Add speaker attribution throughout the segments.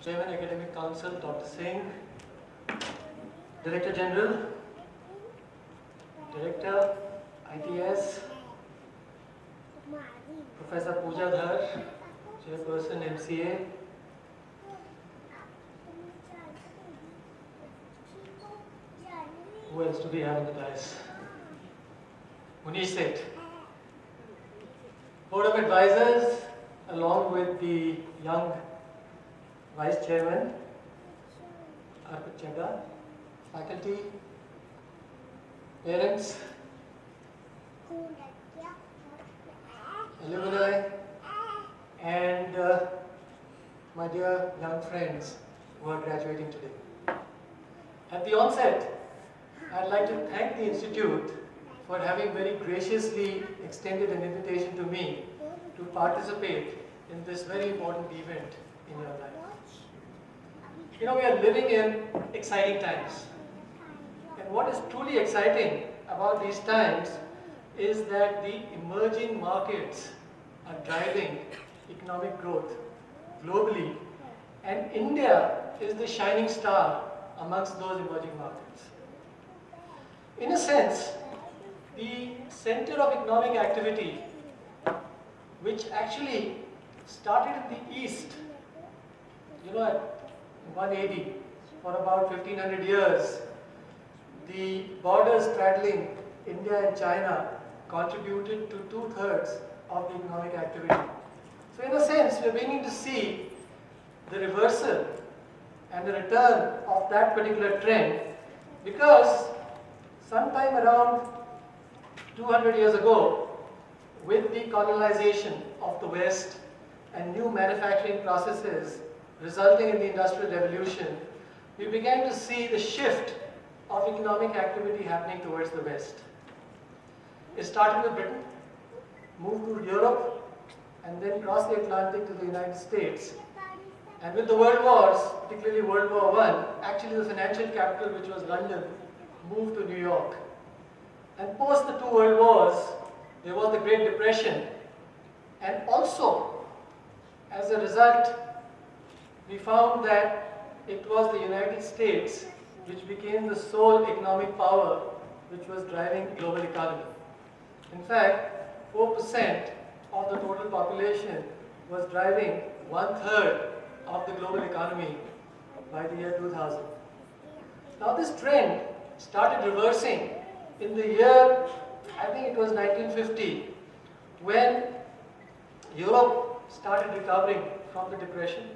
Speaker 1: Chairman Academic Council, Dr. Singh, Director General, Director, ITS, Professor Pooja Dhar, Chairperson, MCA, who else to be having the dice? Munish Seth. Board of Advisors, along with the young Vice Chairman, Arvind Thakur, faculty, parents, alumni, and my dear young friends who are graduating today. At the onset, I'd like to thank the Institute for having very graciously extended an invitation to me to participate in this very important event in your life. You know, we are living in exciting times. And what is truly exciting about these times is that the emerging markets are driving economic growth globally, and India is the shining star amongst those emerging markets. In a sense, the center of economic activity, which actually started in the East, at 180 for about 1500 years, the borders straddling India and China contributed to 2/3 of the economic activity. So in a sense, we're beginning to see the reversal and the return of that particular trend, because sometime around 200 years ago, with the colonization of the West and new manufacturing processes resulting in the Industrial Revolution, we began to see the shift of economic activity happening towards the West. It started with Britain, moved to Europe, and then crossed the Atlantic to the United States. And with the World Wars, particularly World War I, actually the financial capital, which was London, moved to New York. And post the two World Wars, there was the Great Depression. And also, as a result, we found that it was the United States which became the sole economic power which was driving the global economy. In fact, 4% of the total population was driving 1/3 of the global economy by the year 2000. Now this trend started reversing in the year, I think it was 1950, when Europe started recovering from the Depression.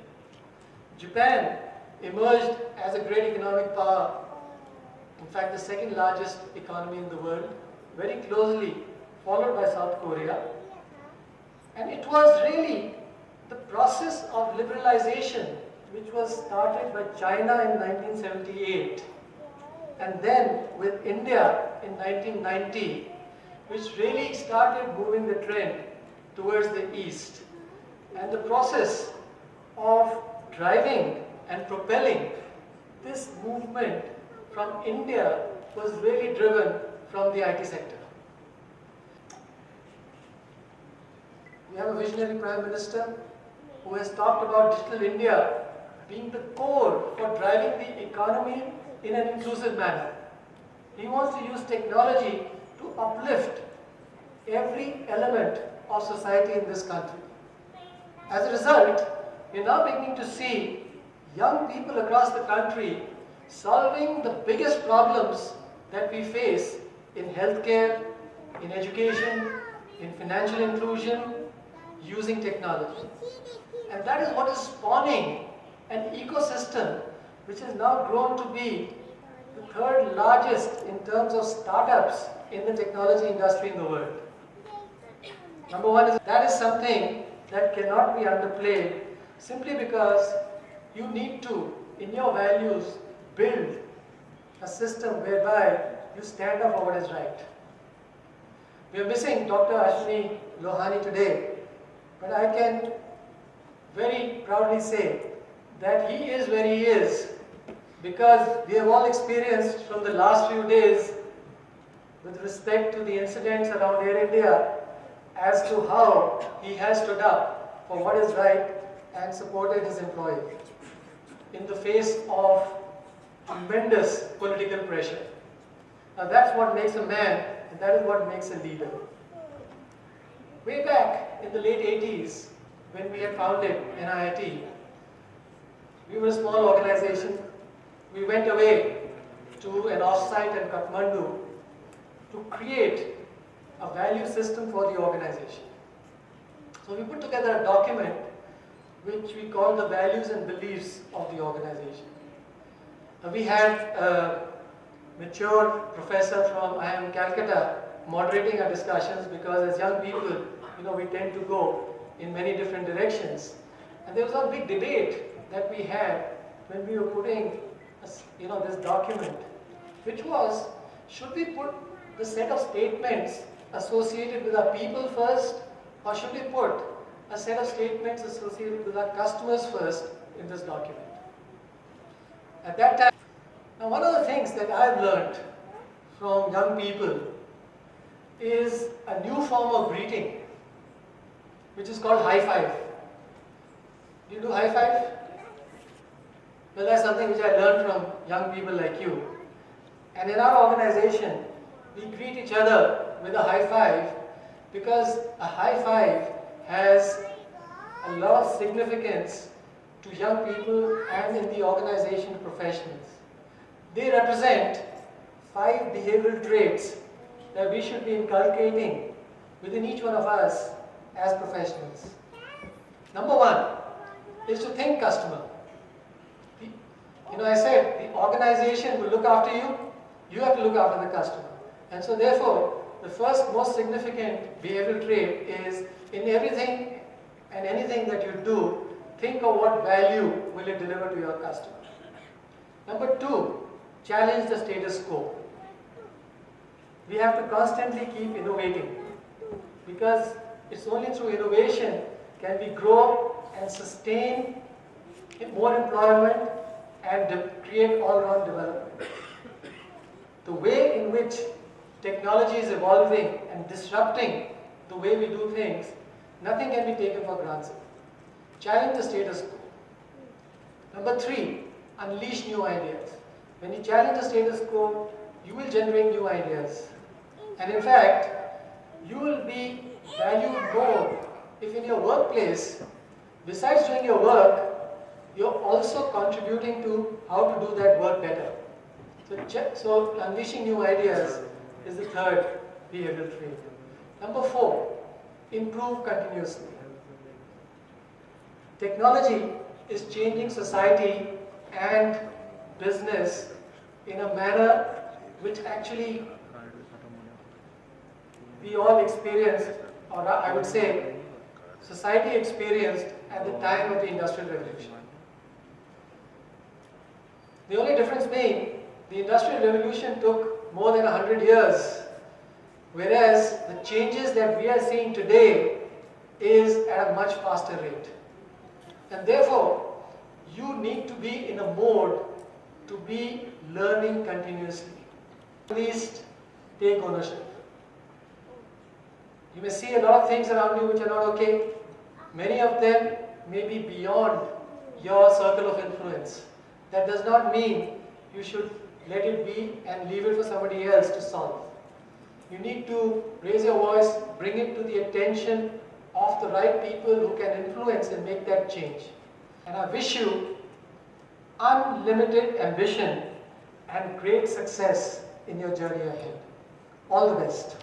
Speaker 1: Japan emerged as a great economic power, in fact the second largest economy in the world, very closely followed by South Korea. And it was really the process of liberalization which was started by China in 1978, and then with India in 1990, which really started moving the trend towards the East. And the process of driving and propelling this movement from India was really driven from the IT sector. We have a visionary Prime Minister who has talked about Digital India being the core for driving the economy in an inclusive manner. He wants to use technology to uplift every element of society in this country. As a result, we are now beginning to see young people across the country solving the biggest problems that we face in healthcare, in education, in financial inclusion, using technology. And that is what is spawning an ecosystem which has now grown to be the third largest in terms of startups in the technology industry in the world. Number one is that is something that cannot be underplayed, simply because you need to, in your values, build a system whereby you stand up for what is right. We are missing Dr. Ashwini Lohani today, but I can very proudly say that he is where he is because we have all experienced from the last few days with respect to the incidents around Air India as to how he has stood up for what is right and supported his employees. in the face of tremendous political pressure. Now that's what makes a man, and that is what makes a leader. Way back in the late 80s, when we had founded NIIT, we were a small organization. We went away to an offsite in Kathmandu to create a value system for the organization. So we put together a document which we call the values and beliefs of the organization. We had a mature professor from IIM Calcutta moderating our discussions, because as young people, we tend to go in many different directions. And there was a big debate that we had when we were putting this document, which was, should we put the set of statements associated with our people first, or should we put a set of statements associated with our customers first in this document? At that time, now one of the things that I've learned from young people is a new form of greeting, which is called high five. Do you do high five? Well, that's something which I learned from young people like you. And in our organization, we greet each other with a high five, because a high five has a lot of significance to young people and in the organization professionals. They represent 5 behavioral traits that we should be inculcating within each one of us as professionals. Number 1 is to think customer. I said the organization will look after you, you have to look after the customer. And so therefore, the first most significant behavioral trait is, in everything and anything that you do, think of what value will it deliver to your customer. Number 2, challenge the status quo. We have to constantly keep innovating, because it's only through innovation can we grow and sustain more employment and create all-round development. The way in which technology is evolving and disrupting the way we do things, nothing can be taken for granted. Challenge the status quo. Number 3, unleash new ideas. When you challenge the status quo, you will generate new ideas. And in fact, you will be valued more if in your workplace, besides doing your work, you're also contributing to how to do that work better. So unleashing new ideas is the third behavioral trait. Number 4, improve continuously. Technology is changing society and business in a manner which actually we all experienced, or I would say society experienced at the time of the Industrial Revolution. The only difference being, the Industrial Revolution took more than 100 years, whereas the changes that we are seeing today is at a much faster rate. And therefore, you need to be in a mode to be learning continuously. At least take ownership. You may see a lot of things around you which are not okay. Many of them may be beyond your circle of influence. That does not mean you should let it be and leave it for somebody else to solve. You need to raise your voice, bring it to the attention of the right people who can influence and make that change. And I wish you unlimited ambition and great success in your journey ahead. All the best.